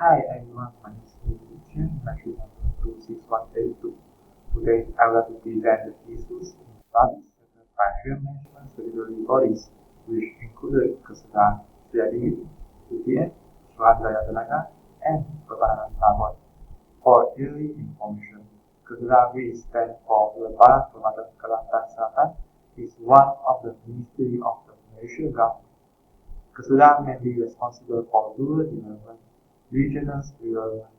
Hi everyone, my name is Chien, battery number 26182. Today I would like to present the issues in public sector financial management statutory bodies, which include KSEDAH, CIDIN, UTM, Suruhanjaya Tenaga, and Perbanan Labuan. For early information, KSEDAH, which stands for Lembaga Permatan Kelantan Selatan, is one of the Ministry of the Malaysia government. KSEDAH mainly responsible for rural development, regional development,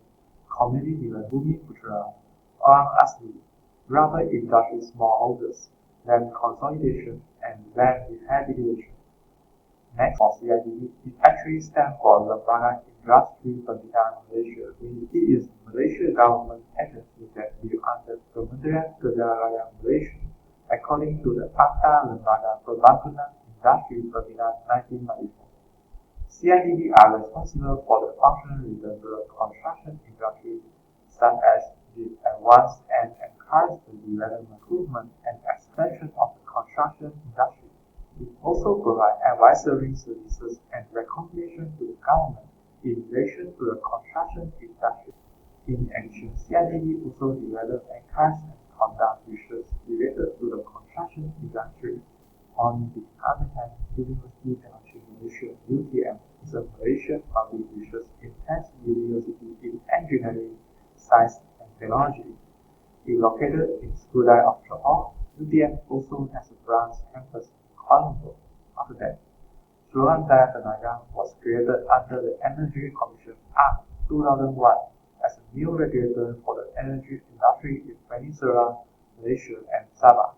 community development, Bumi Putra, Orang Asli, rubber industry smallholders, land consolidation, and land rehabilitation. Next, for CIDB, it actually stands for Lembaga Industri Pendidikan Malaysia. It is Malaysia government agency that deal under Kementerian Kerja Raya Malaysia, according to the Akta Lembaga Pembangunan Industri Pendidikan 1994. CIDB are responsible for the functional related to the construction industry, such as the advance and encourage the development, improvement, and expansion of the construction industry. It also provides advisory services and recommendations to the government in relation to the construction industry. In addition, CIDB also develops, encourages, and conducts research related to the construction industry. On the other hand, University Technology Malaysia (UTM) is a Malaysian public research intensive university in engineering, science, and technology. It is located in Skudai of Johor. UTM also has a branch campus in Kuala Lumpur. After that, Suruhanjaya Tenaga was created under the Energy Commission Act 2001 as a new regulator for the energy industry in Peninsular Malaysia and Sabah.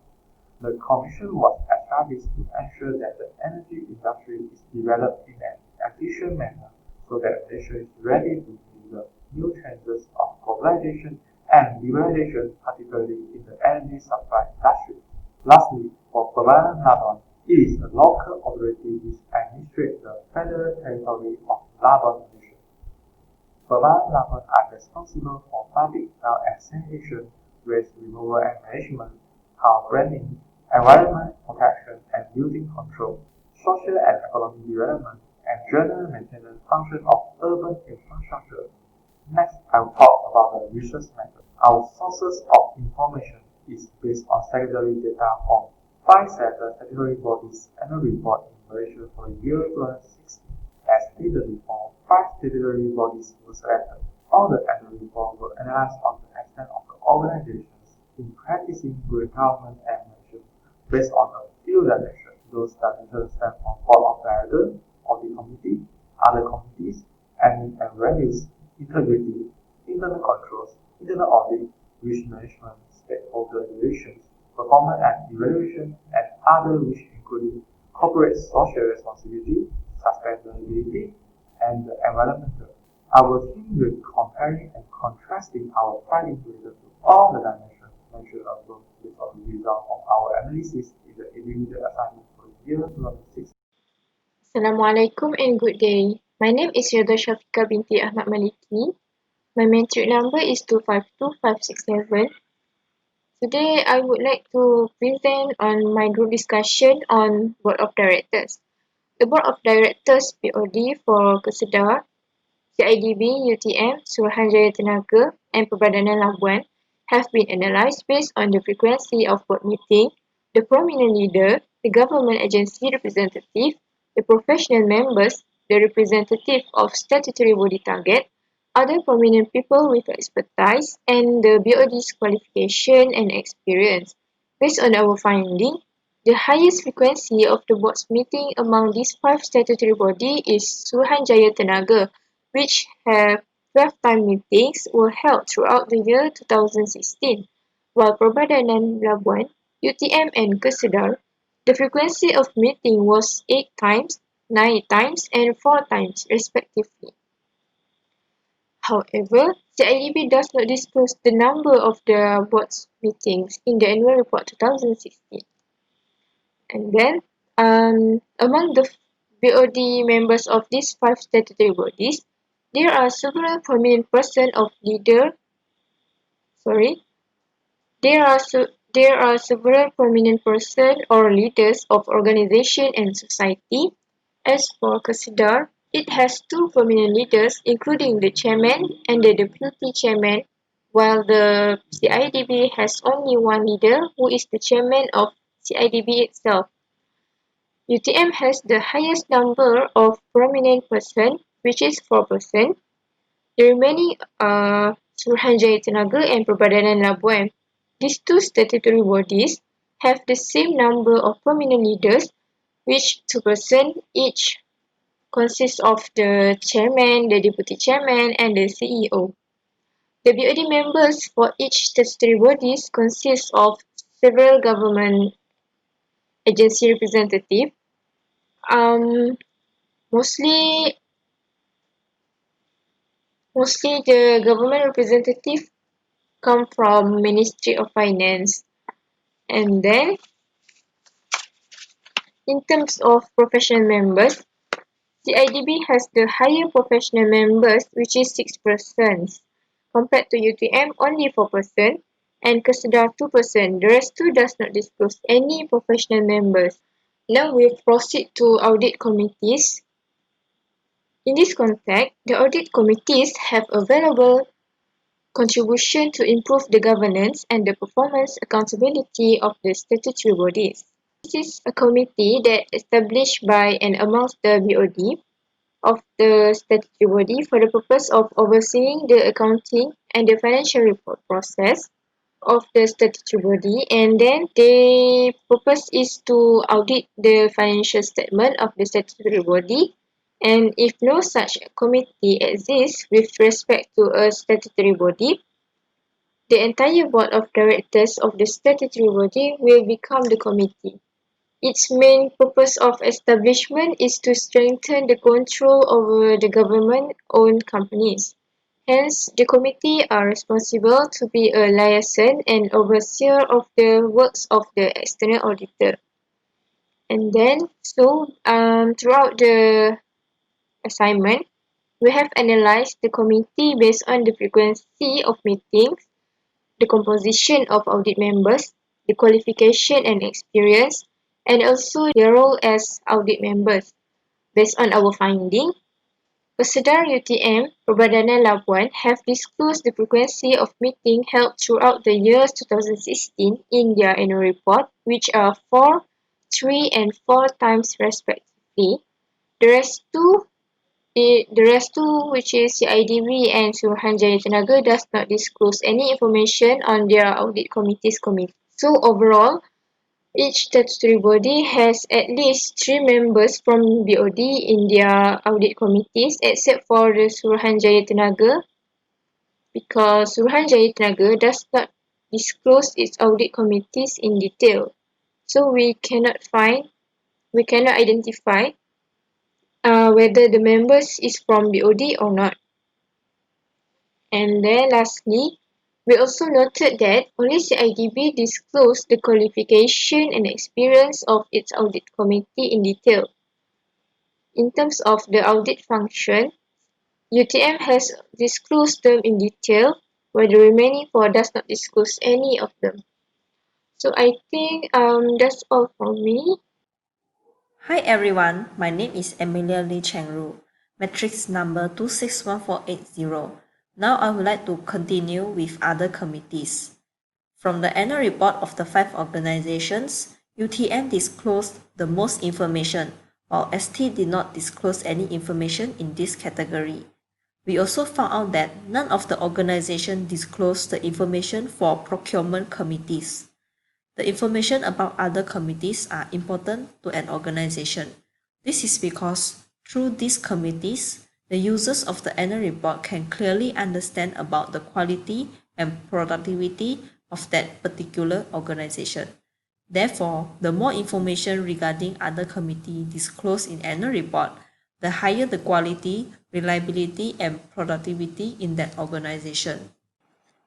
The Commission was established to ensure that the energy industry is developed in an efficient manner so that Malaysia is ready to meet the new challenges of globalization and liberalization, particularly in the energy supply industry. Lastly, for Perbanan Labuan, it is a local authority which administrates the federal territory of Labuan, Malaysia. Perbanan Labuan are responsible for public health and sanitation, waste removal and management, house branding, environment protection and building control, social and economic development, and general maintenance function of urban infrastructure. Next, I will talk about the research method. Our sources of information is based on statutory data from 5 statutory bodies annual report in Malaysia for the year 2016. As stated before, 5 statutory bodies were selected. All the annual reports were analyzed on the extent of the organizations in practicing good government and based on a few dimensions. Those dimensions stand for board of directors, audit committee, other committees, and values, integrity, internal controls, internal audit, risk management, stakeholder relations, performance and evaluation, and other which including corporate social responsibility, sustainability, and environmental. Our team will comparing and contrasting our findings related to all the dimensions mentioned above based on the result of our analysis in the individual assignment for the year 2006. Assalamualaikum and good day. My name is SYAFIQAH binti AHMAD MALIKI. My matric number is 252567. Today I would like to present on my group discussion on Board of Directors. The Board of Directors BOD for KSEDAH, CIDB, UTM, Suruhanjaya Tenaga, and Perbadanan Labuan have been analysed based on the frequency of board meeting, the prominent leader, the government agency representative, the professional members, the representative of statutory body target, other prominent people with expertise, and the BOD's qualification and experience. Based on our finding, the highest frequency of the board's meeting among these 5 statutory bodies is Suruhanjaya Tenaga, which have 12 time meetings were held throughout the year 2016, while Perbadanan Labuan, UTM and KSEDAH, the frequency of meeting was 8 times, 9 times, and 4 times respectively. However, CIDB does not disclose the number of the board's meetings in the annual report 2016. And then, among the BOD members of these 5 statutory bodies, there are several prominent persons of there are several prominent persons or leaders of organization and society. As for KSEDAH, It has two prominent leaders, including the chairman and the deputy chairman, while the CIDB has only one leader, who is the chairman of CIDB itself. UTM has the highest number of prominent persons, which is 4%. The remaining are Suruhanjaya Tenaga and Perbadanan Labuan. These two statutory bodies have the same number of prominent leaders, which 2% each consists of the chairman, the deputy chairman, and the CEO. The BOD members for each statutory bodies consist of several government agency representatives. Mostly the government representative come from Ministry of Finance. And then, in terms of professional members, CIDB has the higher professional members, which is 6%, compared to UTM only 4%, and Kesedar 2%. The rest two does not disclose any professional members. Now we proceed to audit committees. In this context, the audit committees have available contribution to improve the governance and the performance accountability of the statutory bodies. This is a committee that is established by and amongst the BOD of the statutory body for the purpose of overseeing the accounting and the financial report process of the statutory body, and then the purpose is to audit the financial statement of the statutory body. And if no such committee exists with respect to a statutory body, the entire board of directors of the statutory body will become the committee. Its main purpose of establishment is to strengthen the control over the government-owned companies. Hence, the committee are responsible to be a liaison and overseer of the works of the external auditor. And then, throughout the assignment, we have analyzed the committee based on the frequency of meetings, the composition of audit members, the qualification and experience, and also their role as audit members. Based on our finding, Kesedar UTM, Perbadanan Labuan have disclosed the frequency of meetings held throughout the years 2016 in their annual report, which are 4, 3, and 4 times respectively. The rest two, which is CIDB and Suruhanjaya Tenaga, does not disclose any information on their audit committee's committee. So overall, each statutory body has at least 3 members from BOD in their audit committees, except for the Suruhanjaya Tenaga, because Suruhanjaya Tenaga does not disclose its audit committees in detail. So we cannot identify whether the members is from BOD or not. And then lastly, we also noted that only CIDB disclosed the qualification and experience of its audit committee in detail. In terms of the audit function, UTM has disclosed them in detail, while the remaining 4 does not disclose any of them. So I think that's all from me. Hi everyone, my name is AMELIA Lee Cheng, matrix number 261480. Now I would like to continue with other committees. From the annual report of the 5 organizations, UTM disclosed the most information, while ST did not disclose any information in this category. We also found out that none of the organizations disclosed the information for procurement committees. The information about other committees are important to an organization. This is because through these committees, the users of the annual report can clearly understand about the quality and productivity of that particular organization. Therefore, the more information regarding other committees disclosed in annual report, the higher the quality, reliability, and productivity in that organization.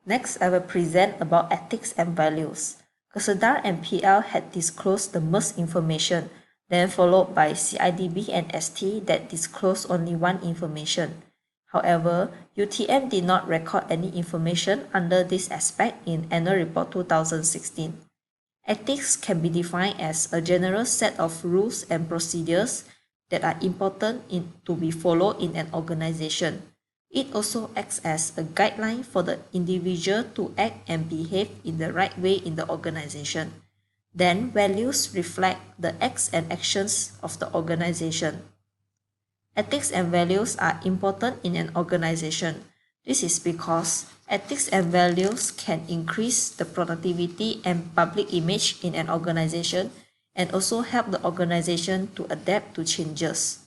Next, I will present about ethics and values. Kesedar and PL had disclosed the most information, then followed by CIDB and ST that disclosed only one information. However, UTM did not record any information under this aspect in Annual Report 2016. Ethics can be defined as a general set of rules and procedures that are important to be followed in an organization. It also acts as a guideline for the individual to act and behave in the right way in the organization. Then, values reflect the acts and actions of the organization. Ethics and values are important in an organization. This is because ethics and values can increase the productivity and public image in an organization and also help the organization to adapt to changes.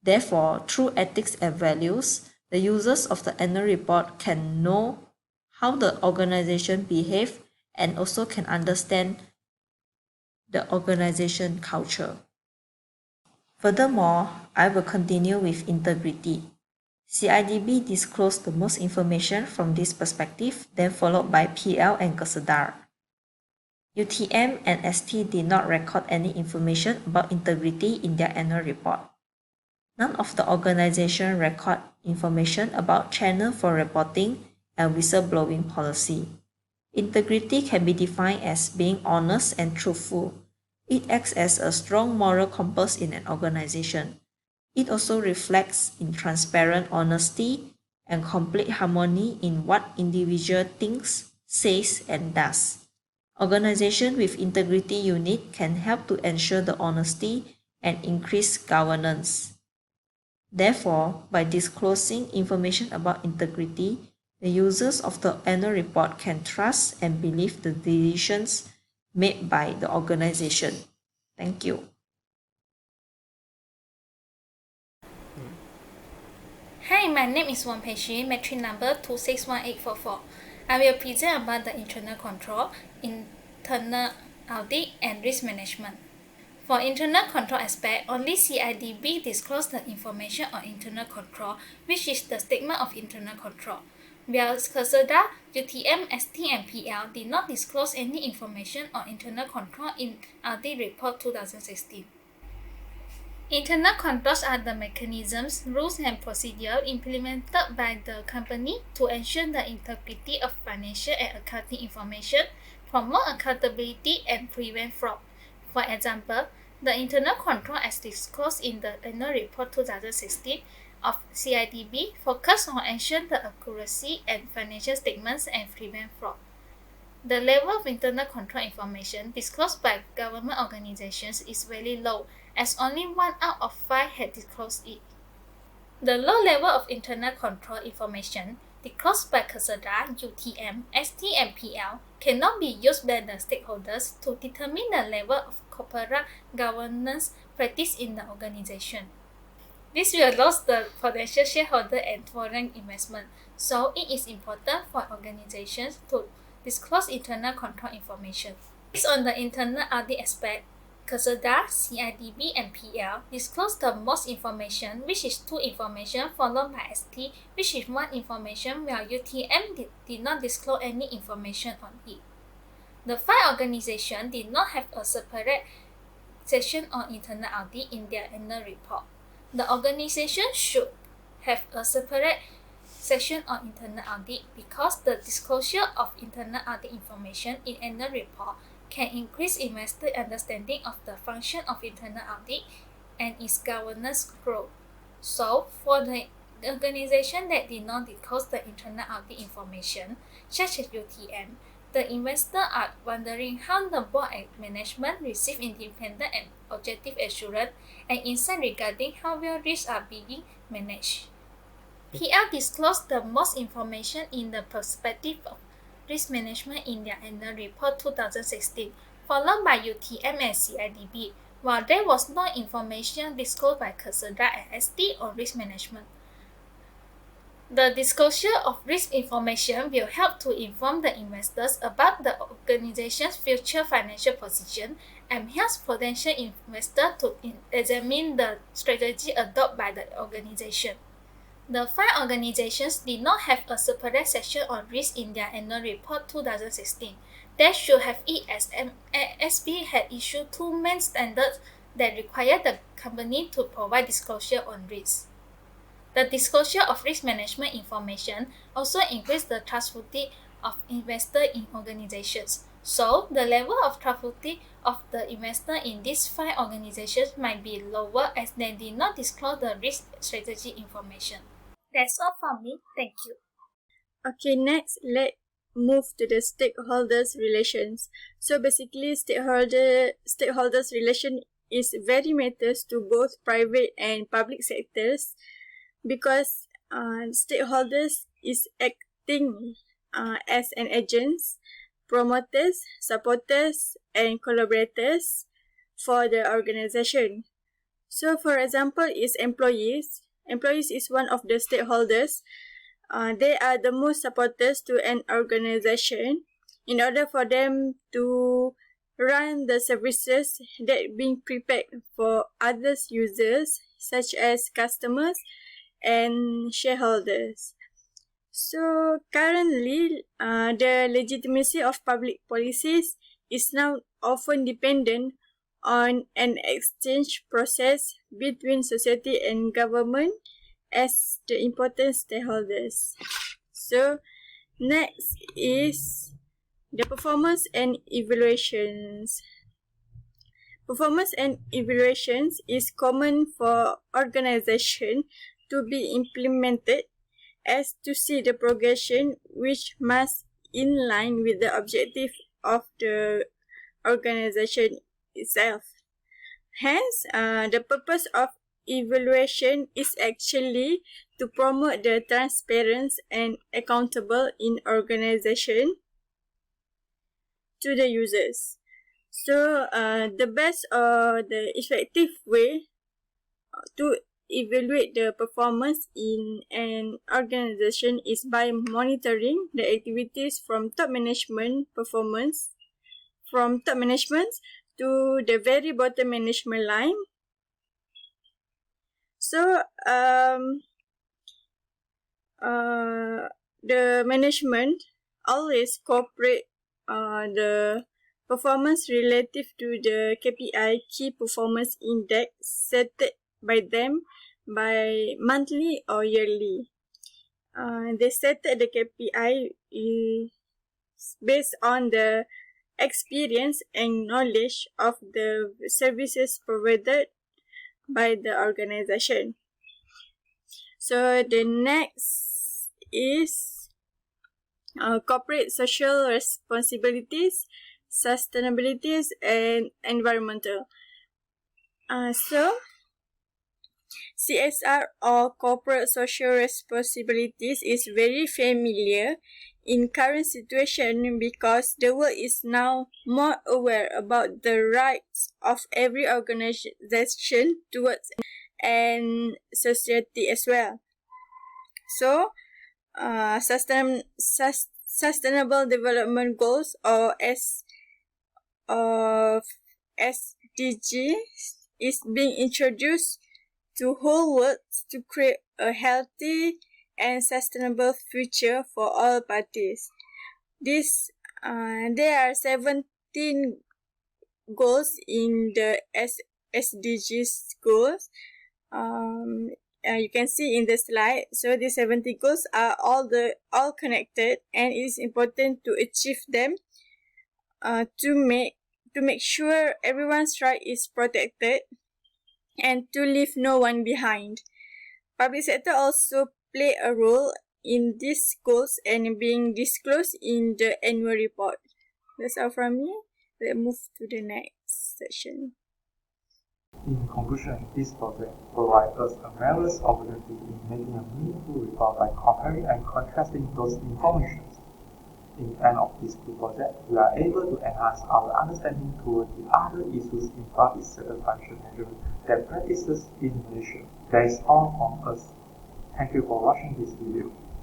Therefore, through ethics and values, the users of the annual report can know how the organization behaves and also can understand the organization culture. Furthermore, I will continue with integrity. CIDB disclosed the most information from this perspective, then followed by PL and KSEDAR. UTM and ST did not record any information about integrity in their annual report. None of the organization record information about channel for reporting and whistleblowing policy. Integrity can be defined as being honest and truthful. It acts as a strong moral compass in an organization. It also reflects in transparent honesty and complete harmony in what individual thinks, says, and does. Organization with integrity unit can help to ensure the honesty and increase governance. Therefore, by disclosing information about integrity, the users of the annual report can trust and believe the decisions made by the organization. Thank you. Hi, my name is Wang Pei-Xu, metric number 261844. I will present about the internal control, internal audit, and risk management. For internal control aspect, only CIDB disclosed the information on internal control, which is the statement of internal control. Whereas KSEDAH, UTM, ST, and PL did not disclose any information on internal control in Audit Report 2016. Internal controls are the mechanisms, rules, and procedures implemented by the company to ensure the integrity of financial and accounting information, promote accountability, and prevent fraud. For example, the internal control as disclosed in the Annual Report 2016 of CIDB focus on ensure the accuracy and financial statements and prevent fraud. The level of internal control information disclosed by government organizations is very low, as only 1 out of 5 had disclosed it. The low level of internal control information disclosed by KSEDAH, UTM, ST, and PL cannot be used by the stakeholders to determine the level of corporate governance practice in the organization. This will lose the potential shareholder and foreign investment, so it is important for organizations to disclose internal control information. Based on the internal audit aspect, KSEDAH, CIDB, and PL disclose the most information, which is 2 information, followed by ST, which is 1 information, while UTM did not disclose any information on it. The 5 organizations did not have a separate section on internal audit in their annual report. The organization should have a separate section on internal audit because the disclosure of internal audit information in annual report can increase investor understanding of the function of internal audit and its governance growth. So, for the organization that did not disclose the internal audit information, such as UTM, the investors are wondering how the board and management receive independent and objective assurance and insight regarding how well risks are being managed. PL disclosed the most information in the perspective of risk management in their annual report 2016, followed by UTM and CIDB, while there was no information disclosed by KSEDAH and ST on risk management. The disclosure of risk information will help to inform the investors about the organization's future financial position and helps potential investors to examine the strategy adopted by the organization. The 5 organizations did not have a separate section on risk in their annual report 2016. They should have it as SB had issued 2 main standards that require the company to provide disclosure on risk. The disclosure of risk management information also increases the trustworthiness of investors in organizations. So, the level of trustworthiness of the investor in these 5 organizations might be lower as they did not disclose the risk strategy information. That's all from me. Thank you. Okay, next let's move to the stakeholders relations. So basically, stakeholders relation is very matters to both private and public sectors because stakeholders is acting as an agents, promoters, supporters, and collaborators for the organization. So for example, is employees. Employees is one of the stakeholders. They are the most supporters to an organization in order for them to run the services that being prepared for other users such as customers and shareholders. So currently, the legitimacy of public policies is now often dependent on an exchange process between society and government as the important stakeholders. So next is the performance and evaluations. Performance and evaluations is common for organization to be implemented as to see the progression which must in line with the objective of the organization itself. Hence, the purpose of evaluation is actually to promote the transparency and accountable in organization to the users. So, the best or the effective way to evaluate the performance in an organization is by monitoring the activities from top management performance, from top management to the very bottom management line. So, the management always cooperate the performance relative to the KPI, key performance index, set by them by monthly or yearly. They set the KPI is based on the experience and knowledge of the services provided by the organization. So the next is corporate social responsibilities, sustainabilities, and environmental. So CSR or corporate social responsibilities is very familiar in current situation because the world is now more aware about the rights of every organization towards and society as well. So, sustainable development goals or SDG is being introduced to whole world to create a healthy and sustainable future for all parties. There are 17 goals in the SDGs goals. You can see in the slide. So these 70 goals are all connected, and it is important to achieve them to make sure everyone's right is protected and to leave no one behind. Public sector also play a role in these goals and being disclosed in the annual report. That's all from me. Let's move to the next section. In conclusion, this project provides us a marvelous opportunity in making a meaningful report by comparing and contrasting those information. In the end of this project, we are able to enhance our understanding towards the other issues in public sector financial management that practices in Malaysia. That is all from us. Thank you for watching this video.